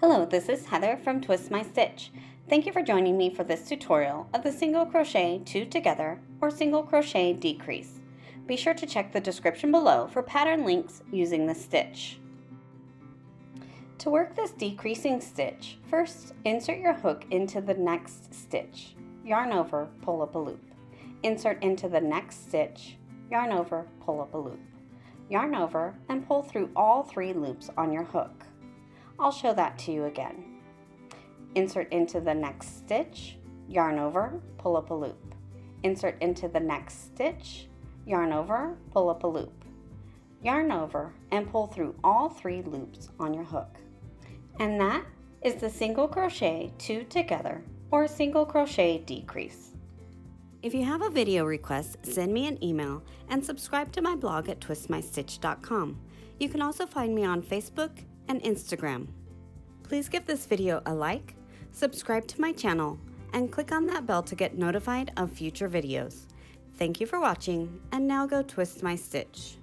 Hello, this is Heather from Twist My Stitch. Thank you for joining me for this tutorial of the single crochet 2 together or single crochet decrease. Be sure to check the description below for pattern links using the stitch. To work this decreasing stitch, first insert your hook into the next stitch, yarn over, pull up a loop. Insert into the next stitch, yarn over, pull up a loop. Yarn over and pull through all 3 loops on your hook. I'll show that to you again. Insert into the next stitch, yarn over, pull up a loop. Insert into the next stitch, yarn over, pull up a loop. Yarn over and pull through all 3 loops on your hook. And that is the single crochet 2 together or single crochet decrease. If you have a video request, send me an email and subscribe to my blog at twistmystitch.com. You can also find me on Facebook and Instagram. Please give this video a like, subscribe to my channel, and click on that bell to get notified of future videos. Thank you for watching, and now go twist my stitch.